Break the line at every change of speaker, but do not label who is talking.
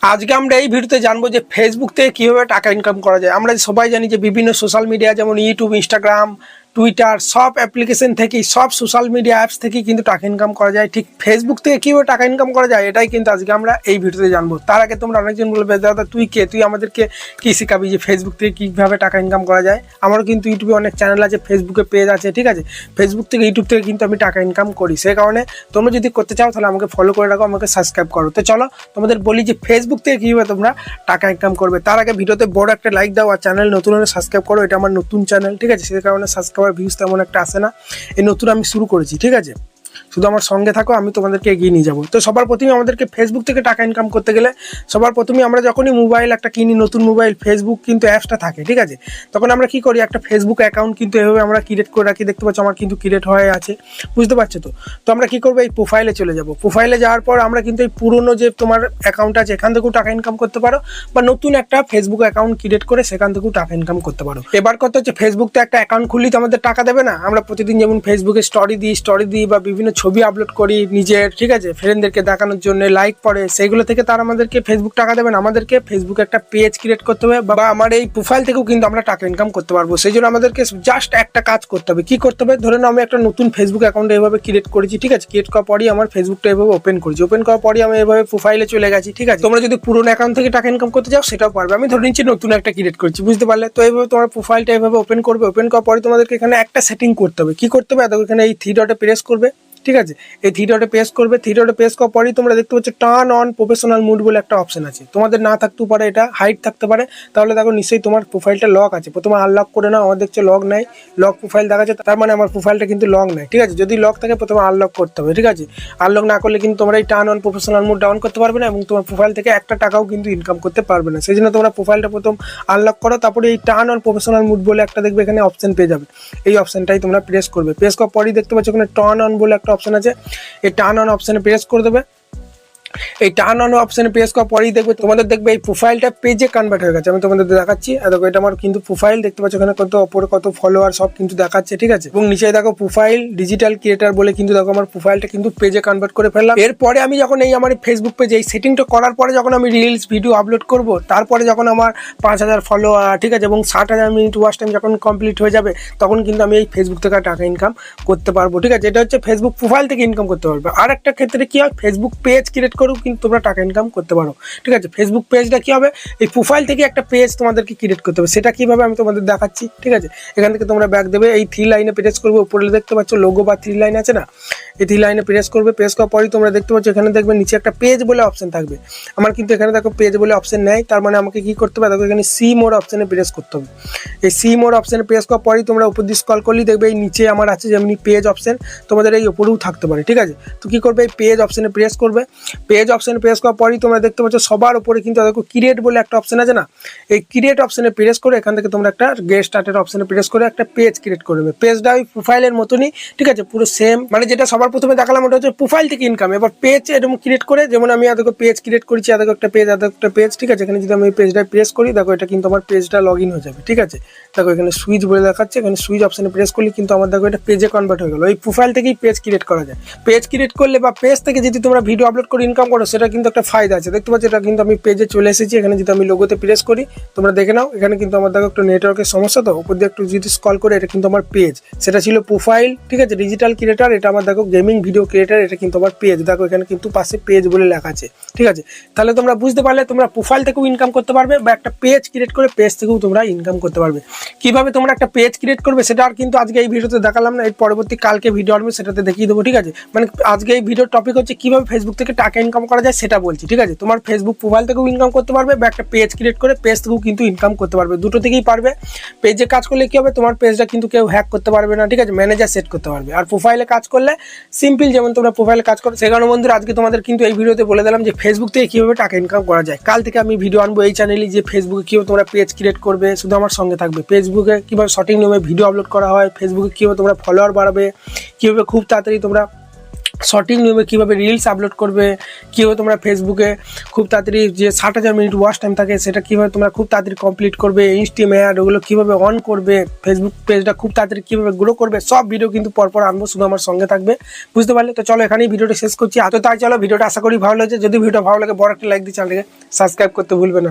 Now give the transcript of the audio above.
আজকে আমরা এই ভিডিওতে জানবো যে ফেসবুক থেকে কিভাবে টাকা ইনকাম করা যায়। আমরা সবাই জানি যে বিভিন্ন সোশ্যাল মিডিয়া যেমন ইউটিউব, ইনস্টাগ্রাম, টুইটার সব অ্যাপ্লিকেশন থেকেই, সব সোশ্যাল মিডিয়া অ্যাপস থেকেই কিন্তু টাকা ইনকাম করা যায়। ঠিক ফেসবুক থেকে কীভাবে টাকা ইনকাম করা যায় এটাই কিন্তু আজকে আমরা এই ভিডিওতে জানবো। তার আগে তোমরা অনেকজন বলবে, দাদা তুই কে, তুই আমাদেরকে কী শেখাবি যে ফেসবুক থেকে কীভাবে টাকা ইনকাম করা যায়। আমারও কিন্তু ইউটিউবে অনেক চ্যানেল আছে, ফেসবুকে পেজ আছে, ঠিক আছে। ফেসবুক থেকে ইউটিউব থেকে কিন্তু আমি টাকা ইনকাম করি। সেই কারণে তোমরা যদি করতে চাও তাহলে আমাকে ফলো করে রাখো, আমাকে সাবস্ক্রাইব করো। তো চলো তোমাদের বলি যে ফেসবুক থেকে কীভাবে তোমরা টাকা ইনকাম করবে। তার আগে ভিডিওতে বড় একটা লাইক দাও আর চ্যানেল নতুন হলে সাবস্ক্রাইব করো। এটা আমার নতুন চ্যানেল, ঠিক আছে। সেই কারণে সাবস্ক্রাইবার ভিউজ তেমন একটা আসে না। এই নতুন আমি শুরু করেছি, ঠিক আছে। শুধু আমার সঙ্গে থাকো, আমি তোমাদেরকে এগিয়ে নিয়ে যাবো। তো সবার প্রথমে আমাদেরকে ফেসবুক থেকে টাকা ইনকাম করতে গেলে সবার প্রথমে আমরা যখনই মোবাইল একটা কিনি, নতুন মোবাইল, ফেসবুক কিন্তু অ্যাপসটা থাকে, ঠিক আছে। তখন আমরা কি করি, একটা ফেসবুক অ্যাকাউন্ট কিন্তু এভাবে আমরা ক্রিয়েট করে রাখি। দেখতে পাচ্ছ আমার কিন্তু ক্রিয়েট হয়ে আছে, বুঝতে পারছো তো। তো আমরা কি করবো, এই প্রোফাইলে চলে যাব। প্রোফাইলে যাওয়ার পর আমরা কিন্তু এই পুরনো যে তোমার অ্যাকাউন্ট আছে এখান থেকেও টাকা ইনকাম করতে পারো, বা নতুন একটা ফেসবুক অ্যাকাউন্ট ক্রিয়েট করে সেখান থেকেও টাকা ইনকাম করতে পারো। এবার কথা হচ্ছে, ফেসবুকতে একটা অ্যাকাউন্ট খুললেই তো আমাদের টাকা দেবে না। আমরা প্রতিদিন যেমন ফেসবুকে স্টোরি দিই বা বিভিন্ন ছবি আপলোড করি নিজের, ঠিক আছে, ফ্রেন্ডদেরকে দেখানোর জন্য, লাইক পড়ে, সেইগুলো থেকে তার আমাদেরকে ফেসবুক টাকা দেবেন। আমাদেরকে ফেসবুকে একটা পেজ ক্রিয়েট করতে হবে, বা আমার এই প্রোফাইল থেকেও কিন্তু আমরা টাকা ইনকাম করতে পারবো। সেই জন্য আমাদেরকে জাস্ট একটা কাজ করতে হবে। কি করতে হবে, ধরে নাও আমি একটা নতুন ফেসবুক অ্যাকাউন্ট এভাবে ক্রিয়েট করেছি, ঠিক আছে। ক্রিয়েট করার পরই আমার ফেসবুকটা এভাবে ওপেন করেছি। ওপেন করার পরই আমি এভাবে প্রোফাইলে চলে গেছি, ঠিক আছে। তোমরা যদি পুরোনো অ্যাকাউন্ট থেকে টাকা ইনকাম করতে চাও সেটাও পারবে। আমি ধরে নিচ্ছি নতুন একটা ক্রিয়েট করছি, বুঝতে পারলে। তো এইভাবে তোমার প্রোফাইলটা এভাবে ওপেন করবে। ওপেন করার পরে তোমাদেরকে এখানে একটা সেটিং করতে হবে। কি করতে হবে, দেখো এখানে এই থ্রি ডটে প্রেস করবে, ঠিক আছে। এই থ্রি ডটে প্রেস করবে। থ্রি ডটে প্রেস করার পরেই তোমরা দেখতে পাচ্ছ টার্ন অন প্রফেশনাল মুড বলে একটা অপশন আছে। তোমাদের না থাকতেও পারে, এটা হাইড থাকতে পারে। তাহলে দেখো নিশ্চয়ই তোমার প্রোফাইলটা লক আছে। প্রথমে আনলক করে নাও। আমার দেখছে লক নাই, লক প্রোফাইল দেখাচ্ছে, তার মানে আমার প্রোফাইলটা কিন্তু লক নাই, ঠিক আছে। যদি লক থাকে প্রথমে আনলক করতে হবে, ঠিক আছে। আনলক না করলে কিন্তু তোমরা এই turn on professional mood down করতে পারবে না, এবং তোমার প্রোফাইল থেকে একটা টাকাও কিন্তু ইনকাম করতে পারবে না। সেই জন্য তোমরা প্রোফাইলটা প্রথম আনলক করো, তারপরে এই টার্ন অন প্রফেশনাল মুড বলে একটা দেখবে এখানে অপশন পেয়ে যাবে। এই অপশনটাই তোমরা প্রেস করবে। প্রেস করার পরেই দেখতে পাচ্ছ এখানে টার্ন অন বলে একটা অপশন আছে। এই টার্ন অন অপশনে প্রেস করে দেবে। এই টার্ন অন অপশনে প্রেস করার পরেই দেখবে তোমাদের দেখবে এই প্রোফাইলটা পেজে কনভার্ট হয়ে গেছে। আমি তোমাদের দেখাচ্ছি, দেখো এটা আমার কিন্তু প্রোফাইল, দেখতে পাচ্ছ এখানে কত ওপরে কত ফলোয়ার সব কিন্তু দেখাচ্ছে, ঠিক আছে। এবং নিচে দেখো প্রোফাইল ডিজিটাল ক্রিয়েটার বলে কিন্তু দেখো আমার প্রোফাইলটা কিন্তু পেজে কনভার্ট করে ফেললাম। এরপরে আমি যখন এই আমার ফেসবুক পেজে এই সেটিংটা করার পরে যখন আমি রিলস ভিডিও আপলোড করব, তারপরে যখন আমার 5000 ফলোয়ার, ঠিক আছে, এবং 60,000 মিনিট ওয়াচ টাইম যখন কমপ্লিট হয়ে যাবে, তখন কিন্তু আমি এই ফেসবুক থেকে টাকা ইনকাম করতে পারবো, ঠিক আছে। এটা হচ্ছে ফেসবুক প্রোফাইল থেকে ইনকাম করতে পারবে। আর একটা ক্ষেত্রে কি হয়, ফেসবুক পেজ ক্রিয়েট করেও কিন্তু তোমরা টাকা ইনকাম করতে পারো, ঠিক আছে। ফেসবুক পেজটা কি হবে, এই প্রোফাইল থেকে একটা পেজ তোমাদেরকে ক্রিয়েট করতে হবে। সেটা কিভাবে আমি তোমাদের দেখাচ্ছি, ঠিক আছে। এখান থেকে তোমরা ব্যাক দেবে, এই থ্রি লাইনে প্রেস করবে। উপরে দেখতে পাচ্ছ লোগো বা থ্রি লাইন আছে না, এই থ্রি লাইনে প্রেস করবে। প্রেস করার পরই তোমরা দেখতে পাচ্ছ এখানে দেখবে নিচে একটা পেজ বলে অপশন থাকবে। আমার কিন্তু এখানে দেখো পেজ বলে অপশন নেই, তার মানে আমাকে কি করতে হবে, দেখো এখানে সি মোড অপশনে প্রেস করতে হবে। এই সি মোড অপশনে প্রেস করার পরই তোমরা উপর দিয়ে স্ক্রল করলেই দেখবে এই নিচে আমার আছে যেমনি পেজ অপশন, তোমাদের এই উপরেও থাকতে পারে, ঠিক আছে। তো কি করবে, এই পেজ অপশনে প্রেস করবে। পেজ অপশনে প্রেস করার পরই তোমরা দেখতে পাচ্ছ সবার উপরে কিন্তু দেখো ক্রিয়েট বলে একটা অপশন আছে না, এই ক্রিয়েট অপশনে প্রেস করে এখান থেকে তোমরা একটা গেট স্টার্টের অপশনে প্রেস করে একটা পেজ ক্রিয়েট করবে। পেজটা ওই প্রোফাইলের মতনই, ঠিক আছে, পুরো সেম। মানে যেটা সবার প্রথমে দেখালাম ওটা হচ্ছে প্রোফাইল থেকে ইনকাম। এবার পেজ এরকম ক্রিয়েট করে, যেমন আমি দেখো পেজ ক্রিয়েট করেছি, দেখো একটা পেজ, একটা পেজ, ঠিক আছে। এখানে যদি আমি পেজটা প্রেস করি, দেখো এটা কিন্তু আমার পেজটা লগ ইন হয়ে যাবে, ঠিক আছে। দেখো এখানে সুইচ বলে দেখাচ্ছে, এখানে সুইচ অপশনে প্রেস করলে কিন্তু আমার দেখো এটা পেজে কনভার্ট হয়ে গেল। এই প্রোফাইল থেকেই পেজ ক্রিয়েট করা যায়। পেজ ক্রিয়েট করলে বা পেজ থেকে যদি তোমরা ভিডিও আপলোড করে ইনকাম করো, সেটা কিন্তু একটা ফায়দা আছে। দেখতে পাচ্ছ এটা কিন্তু আমি পেজে চলে এসেছি। এখানে যদি আমি লোগোতে প্রেস করি, তোমরা দেখে নাও, এখানে কিন্তু আমার দেখো একটু নেটওয়ার্কের সমস্যা, তো উপর দিয়ে একটু যদি স্ক্রল করে, এটা কিন্তু আমার পেজ। সেটা ছিল প্রোফাইল, ঠিক আছে, ডিজিটাল ক্রিয়েটার। এটা আমার দেখো গেমিং ভিডিও ক্রিয়েটার, এটা কিন্তু আমার পেজ। দেখো এখানে কিন্তু পাশে পেজ বলে লেখা আছে, ঠিক আছে। তাহলে তোমরা বুঝতে পারলে তোমরা প্রোফাইল থেকেও ইনকাম করতে পারবে, বা একটা পেজ ক্রিয়েট করে পেজ থেকেও তোমরা ইনকাম করতে পারবে। কিভাবে তোমরা একটা পেজ ক্রিয়েট করবে সেটা আর কিন্তু আজকে এই ভিডিওতে দেখালাম না, এর পরবর্তী কালকে ভিডিও আসবে সেটাতে দেখিয়ে দেবো, ঠিক আছে। মানে আজকে এই ভিডিওর টপিক হচ্ছে কিভাবে ফেসবুক থেকে টাকা ইনকাম করা যায় সেটা বলছি, ঠিক আছে। তোমার ফেসবুক প্রোফাইল থেকেও ইনকাম করতে পারবে, বা একটা পেজ ক্রিয়েট করে পেজ থেকেও কিন্তু ইনকাম করতে পারবে। দুটো থেকেই পারবে। পেজে কাজ করলে কি হবে, তোমার পেজটা কিন্তু কেউ হ্যাক করতে পারবে না, ঠিক আছে, ম্যানেজার সেট করতে পারবে। আর প্রোফাইলে কাজ করলে সিম্পল, যেমন তোমরা প্রোফাইলে কাজ করো। সেখানে বন্ধুরা আজকে তোমাদের কিন্তু এই ভিডিওতে বলে দিলাম যে ফেসবুক থেকে কিভাবে টাকা ইনকাম করা যায়। কাল থেকে আমি ভিডিও আনবো এই চ্যানেলে যে ফেসবুকে কিভাবে তোমরা পেজ ক্রিয়েট করবে, শুধু আমার সঙ্গে থাকবে। ফেসবুকে কিভাবে সঠিক নিয়মে ভিডিও আপলোড করা হয়, ফেসবুকে কিভাবে তোমরা ফলোয়ার বাড়াবে, কিভাবে খুব তাড়াতাড়ি তোমরা শর্টিং নিয়মে কীভাবে রিলস আপলোড করবে, কীভাবে তোমরা ফেসবুকে খুব তাড়াতাড়ি যে 60,000 মিনিট ওয়াচ টাইম থাকে সেটা কীভাবে তোমরা খুব তাড়াতাড়ি কমপ্লিট করবে, ইনস্টিম অ্যাড ওগুলো কীভাবে অন করবে, ফেসবুক পেজটা খুব তাড়াতাড়ি কীভাবে গ্রো করবে, সব ভিডিও কিন্তু পরপর আনবো, শুধু আমার সঙ্গে থাকবে, বুঝতে পারলে? তো চলো এখানেই ভিডিওটা শেষ করছি। তো তাই চলো, ভিডিওটা আশা করি ভালো লাগছে। যদি ভিডিওটা ভালো লাগে বড় একটা লাইক দিয়ে চ্যানেলটাকে সাবস্ক্রাইব করতে ভুলবে না।